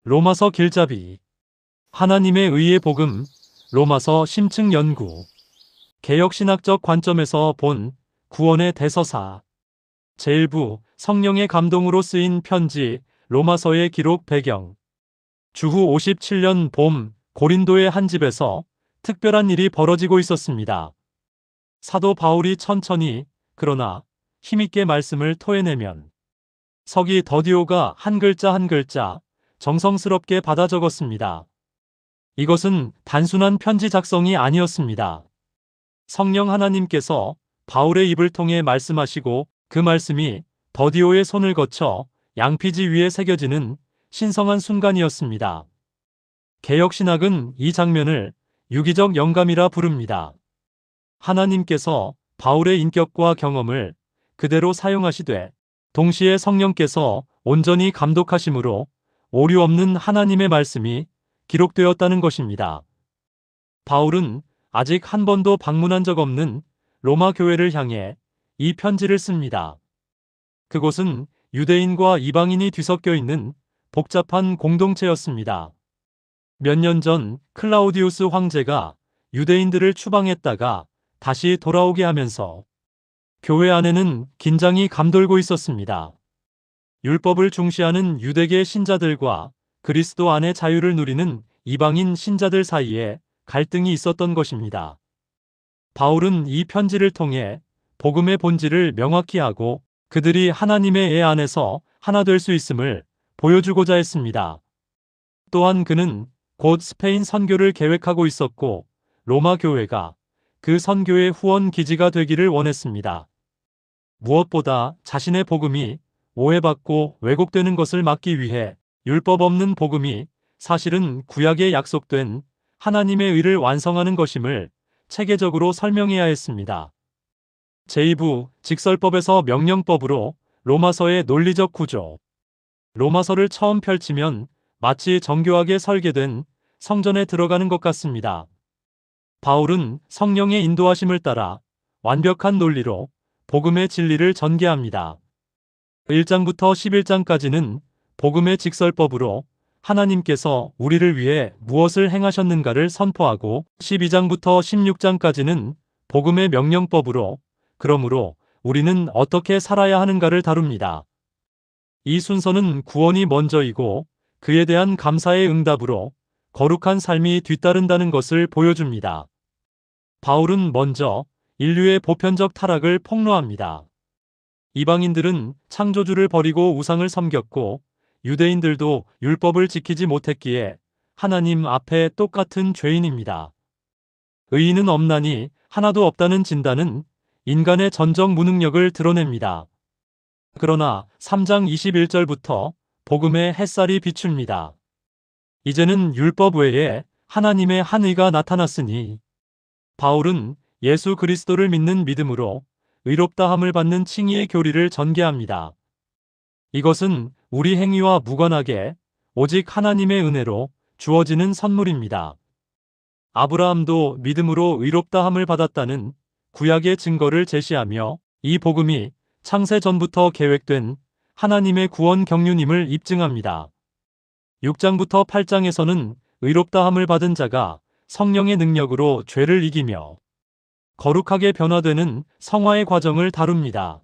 로마서 길잡이 하나님의 의의 복음 로마서 심층 연구 개혁신학적 관점에서 본 구원의 대서사 제1부 성령의 감동으로 쓰인 편지 로마서의 기록 배경 주후 57년 봄 고린도의 한 집에서 특별한 일이 벌어지고 있었습니다. 사도 바울이 천천히 그러나 힘있게 말씀을 토해내면 서기 더디오가 한 글자 한 글자 정성스럽게 받아 적었습니다. 이것은 단순한 편지 작성이 아니었습니다. 성령 하나님께서 바울의 입을 통해 말씀하시고 그 말씀이 더디오의 손을 거쳐 양피지 위에 새겨지는 신성한 순간이었습니다. 개혁신학은 이 장면을 유기적 영감이라 부릅니다. 하나님께서 바울의 인격과 경험을 그대로 사용하시되 동시에 성령께서 온전히 감독하심으로 오류 없는 하나님의 말씀이 기록되었다는 것입니다. 바울은 아직 한 번도 방문한 적 없는 로마 교회를 향해 이 편지를 씁니다. 그곳은 유대인과 이방인이 뒤섞여 있는 복잡한 공동체였습니다. 몇 년 전 클라우디우스 황제가 유대인들을 추방했다가 다시 돌아오게 하면서 교회 안에는 긴장이 감돌고 있었습니다. 율법을 중시하는 유대계 신자들과 그리스도 안의 자유를 누리는 이방인 신자들 사이에 갈등이 있었던 것입니다. 바울은 이 편지를 통해 복음의 본질을 명확히 하고 그들이 하나님의 애 안에서 하나 될 수 있음을 보여주고자 했습니다. 또한 그는 곧 스페인 선교를 계획하고 있었고 로마 교회가 그 선교의 후원 기지가 되기를 원했습니다. 무엇보다 자신의 복음이 오해받고 왜곡되는 것을 막기 위해 율법 없는 복음이 사실은 구약에 약속된 하나님의 의를 완성하는 것임을 체계적으로 설명해야 했습니다. 제2부 직설법에서 명령법으로 로마서의 논리적 구조 로마서를 처음 펼치면 마치 정교하게 설계된 성전에 들어가는 것 같습니다. 바울은 성령의 인도하심을 따라 완벽한 논리로 복음의 진리를 전개합니다. 1장부터 11장까지는 복음의 직설법으로 하나님께서 우리를 위해 무엇을 행하셨는가를 선포하고 12장부터 16장까지는 복음의 명령법으로 그러므로 우리는 어떻게 살아야 하는가를 다룹니다. 이 순서는 구원이 먼저이고 그에 대한 감사의 응답으로 거룩한 삶이 뒤따른다는 것을 보여줍니다. 바울은 먼저 인류의 보편적 타락을 폭로합니다. 이방인들은 창조주를 버리고 우상을 섬겼고 유대인들도 율법을 지키지 못했기에 하나님 앞에 똑같은 죄인입니다. 의인은 없나니 하나도 없다는 진단은 인간의 전적 무능력을 드러냅니다. 그러나 3장 21절부터 복음의 햇살이 비춥니다. 이제는 율법 외에 하나님의 한 의가 나타났으니 바울은 예수 그리스도를 믿는 믿음으로 의롭다함을 받는 칭의의 교리를 전개합니다. 이것은 우리 행위와 무관하게 오직 하나님의 은혜로 주어지는 선물입니다. 아브라함도 믿음으로 의롭다함을 받았다는 구약의 증거를 제시하며 이 복음이 창세 전부터 계획된 하나님의 구원 경륜임을 입증합니다. 6장부터 8장에서는 의롭다함을 받은 자가 성령의 능력으로 죄를 이기며 거룩하게 변화되는 성화의 과정을 다룹니다.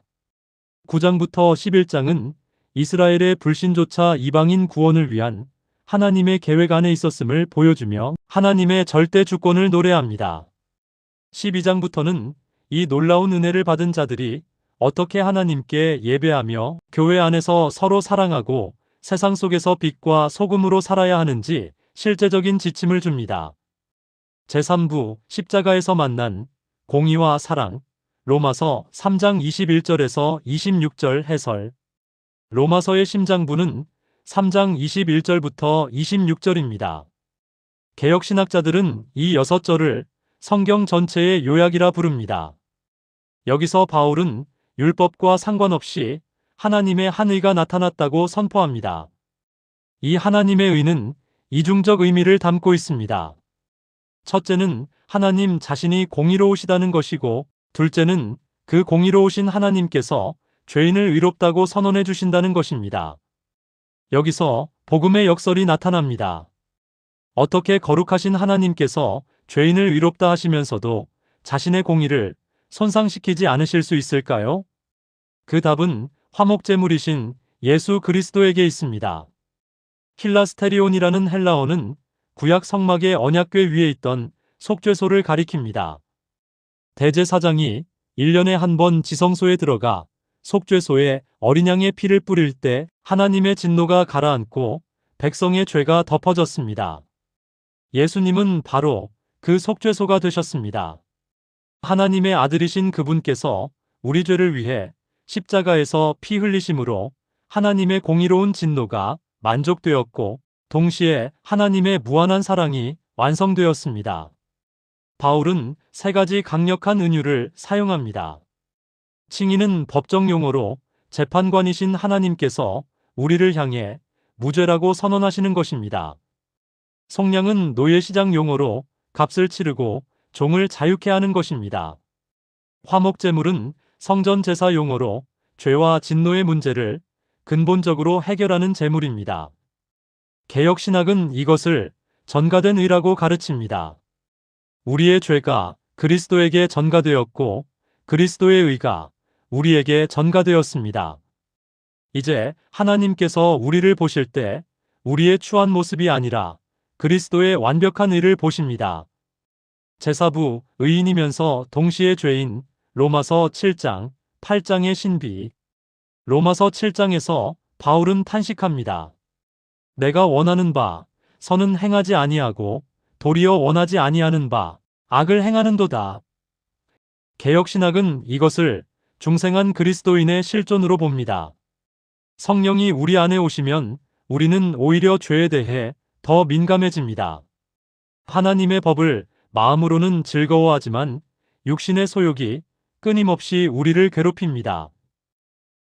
9장부터 11장은 이스라엘의 불신조차 이방인 구원을 위한 하나님의 계획 안에 있었음을 보여주며 하나님의 절대 주권을 노래합니다. 12장부터는 이 놀라운 은혜를 받은 자들이 어떻게 하나님께 예배하며 교회 안에서 서로 사랑하고 세상 속에서 빛과 소금으로 살아야 하는지 실제적인 지침을 줍니다. 제3부 십자가에서 만난 공의와 사랑 로마서 3장 21절에서 26절 해설 로마서의 심장부는 3장 21절부터 26절입니다. 개혁신학자들은 이 6절을 성경 전체의 요약이라 부릅니다. 여기서 바울은 율법과 상관없이 하나님의 한 의가 나타났다고 선포합니다. 이 하나님의 의는 이중적 의미를 담고 있습니다. 첫째는 하나님 자신이 공의로우시다는 것이고 둘째는 그 공의로우신 하나님께서 죄인을 의롭다고 선언해 주신다는 것입니다. 여기서 복음의 역설이 나타납니다. 어떻게 거룩하신 하나님께서 죄인을 의롭다 하시면서도 자신의 공의를 손상시키지 않으실 수 있을까요? 그 답은 화목제물이신 예수 그리스도에게 있습니다. 힐라스테리온이라는 헬라어는 구약 성막의 언약궤 위에 있던 속죄소를 가리킵니다. 대제사장이 1년에 한 번 지성소에 들어가 속죄소에 어린 양의 피를 뿌릴 때 하나님의 진노가 가라앉고 백성의 죄가 덮어졌습니다. 예수님은 바로 그 속죄소가 되셨습니다. 하나님의 아들이신 그분께서 우리 죄를 위해 십자가에서 피 흘리심으로 하나님의 공의로운 진노가 만족되었고 동시에 하나님의 무한한 사랑이 완성되었습니다. 바울은 세 가지 강력한 은유를 사용합니다. 칭의는 법정 용어로 재판관이신 하나님께서 우리를 향해 무죄라고 선언하시는 것입니다. 속량은 노예시장 용어로 값을 치르고 종을 자유케 하는 것입니다. 화목제물은 성전 제사 용어로 죄와 진노의 문제를 근본적으로 해결하는 제물입니다. 개역신학은 이것을 전가된 의라고 가르칩니다. 우리의 죄가 그리스도에게 전가되었고 그리스도의 의가 우리에게 전가되었습니다. 이제 하나님께서 우리를 보실 때 우리의 추한 모습이 아니라 그리스도의 완벽한 의를 보십니다. 제사부, 의인이면서 동시에 죄인, 로마서 7장, 8장의 신비. 로마서 7장에서 바울은 탄식합니다. 내가 원하는 바 선은 행하지 아니하고 도리어 원하지 아니하는 바 악을 행하는도다. 개역신학은 이것을 중생한 그리스도인의 실존으로 봅니다. 성령이 우리 안에 오시면 우리는 오히려 죄에 대해 더 민감해집니다. 하나님의 법을 마음으로는 즐거워하지만 육신의 소욕이 끊임없이 우리를 괴롭힙니다.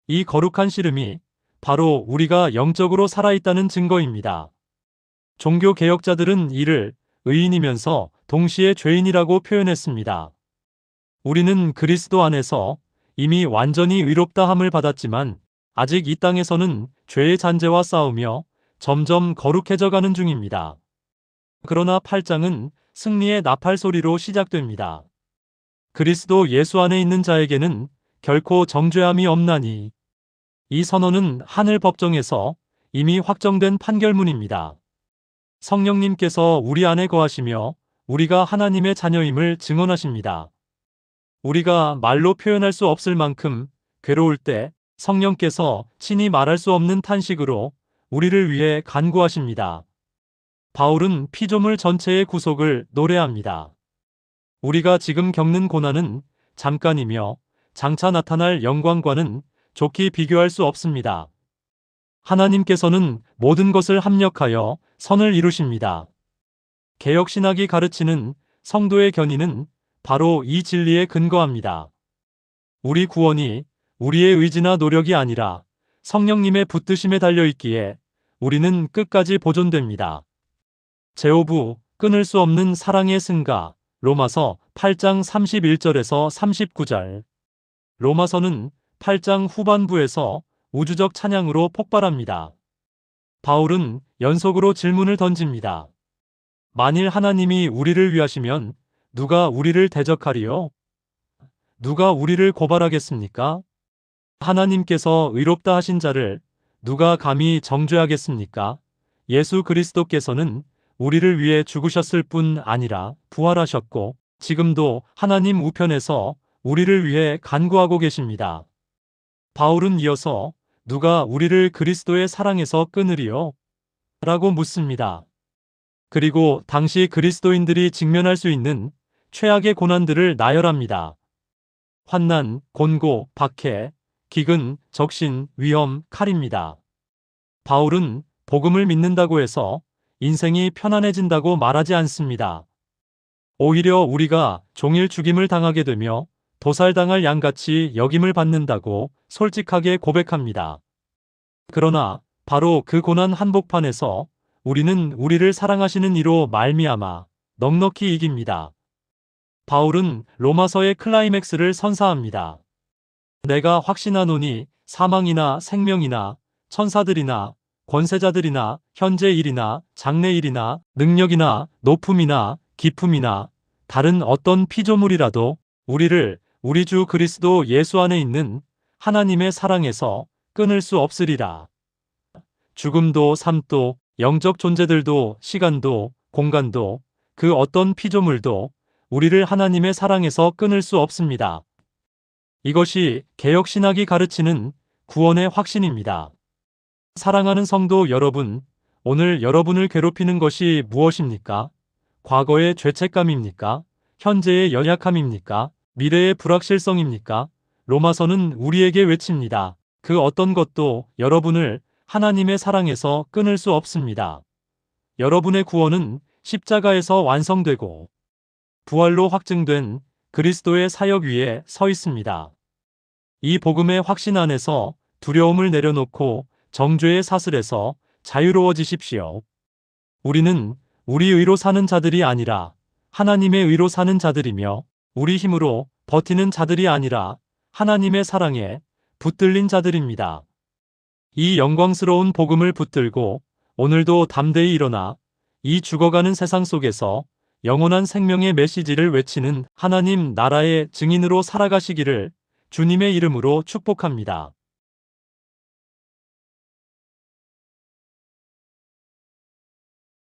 이 거룩한 씨름이 바로 우리가 영적으로 살아있다는 증거입니다. 종교 개혁자들은 이를 의인이면서 동시에 죄인이라고 표현했습니다. 우리는 그리스도 안에서 이미 완전히 의롭다 함을 받았지만 아직 이 땅에서는 죄의 잔재와 싸우며 점점 거룩해져 가는 중입니다. 그러나 8장은 승리의 나팔 소리로 시작됩니다. 그리스도 예수 안에 있는 자에게는 결코 정죄함이 없나니. 이 선언은 하늘 법정에서 이미 확정된 판결문입니다. 성령님께서 우리 안에 거하시며 우리가 하나님의 자녀임을 증언하십니다. 우리가 말로 표현할 수 없을 만큼 괴로울 때 성령께서 친히 말할 수 없는 탄식으로 우리를 위해 간구하십니다. 바울은 피조물 전체의 구속을 노래합니다. 우리가 지금 겪는 고난은 잠깐이며 장차 나타날 영광과는 좋게 비교할 수 없습니다. 하나님께서는 모든 것을 합력하여 선을 이루십니다. 개역신학이 가르치는 성도의 견인은 바로 이 진리에 근거합니다. 우리 구원이 우리의 의지나 노력이 아니라 성령님의 붙드심에 달려있기에 우리는 끝까지 보존됩니다. 제호부, 끊을 수 없는 사랑의 승가. 로마서 8장 31절에서 39절. 로마서는 8장 후반부에서 우주적 찬양으로 폭발합니다. 바울은 연속으로 질문을 던집니다. 만일 하나님이 우리를 위하시면 누가 우리를 대적하리요? 누가 우리를 고발하겠습니까? 하나님께서 의롭다 하신 자를 누가 감히 정죄하겠습니까? 예수 그리스도께서는 우리를 위해 죽으셨을 뿐 아니라 부활하셨고 지금도 하나님 우편에서 우리를 위해 간구하고 계십니다. 바울은 이어서 누가 우리를 그리스도의 사랑에서 끊으리요? 라고 묻습니다. 그리고 당시 그리스도인들이 직면할 수 있는 최악의 고난들을 나열합니다. 환난, 곤고, 박해, 기근, 적신, 위험, 칼입니다. 바울은 복음을 믿는다고 해서 인생이 편안해진다고 말하지 않습니다. 오히려 우리가 종일 죽임을 당하게 되며 도살당할 양같이 여김을 받는다고 솔직하게 고백합니다. 그러나 바로 그 고난 한복판에서 우리는 우리를 사랑하시는 이로 말미암아 넉넉히 이깁니다. 바울은 로마서의 클라이맥스를 선사합니다. 내가 확신하노니 사망이나 생명이나 천사들이나 권세자들이나 현재 일이나 장래 일이나 능력이나 높음이나 기품이나 다른 어떤 피조물이라도 우리를 우리 주 그리스도 예수 안에 있는 하나님의 사랑에서 끊을 수 없으리라. 죽음도 삶도 영적 존재들도 시간도 공간도 그 어떤 피조물도 우리를 하나님의 사랑에서 끊을 수 없습니다. 이것이 개혁신학이 가르치는 구원의 확신입니다. 사랑하는 성도 여러분, 오늘 여러분을 괴롭히는 것이 무엇입니까? 과거의 죄책감입니까? 현재의 연약함입니까? 미래의 불확실성입니까? 로마서는 우리에게 외칩니다. 그 어떤 것도 여러분을 하나님의 사랑에서 끊을 수 없습니다. 여러분의 구원은 십자가에서 완성되고 부활로 확증된 그리스도의 사역 위에 서 있습니다. 이 복음의 확신 안에서 두려움을 내려놓고 정죄의 사슬에서 자유로워지십시오. 우리는 우리 의로 사는 자들이 아니라 하나님의 의로 사는 자들이며 우리 힘으로 버티는 자들이 아니라 하나님의 사랑에 붙들린 자들입니다. 이 영광스러운 복음을 붙들고 오늘도 담대히 일어나 이 죽어가는 세상 속에서 영원한 생명의 메시지를 외치는 하나님 나라의 증인으로 살아가시기를 주님의 이름으로 축복합니다.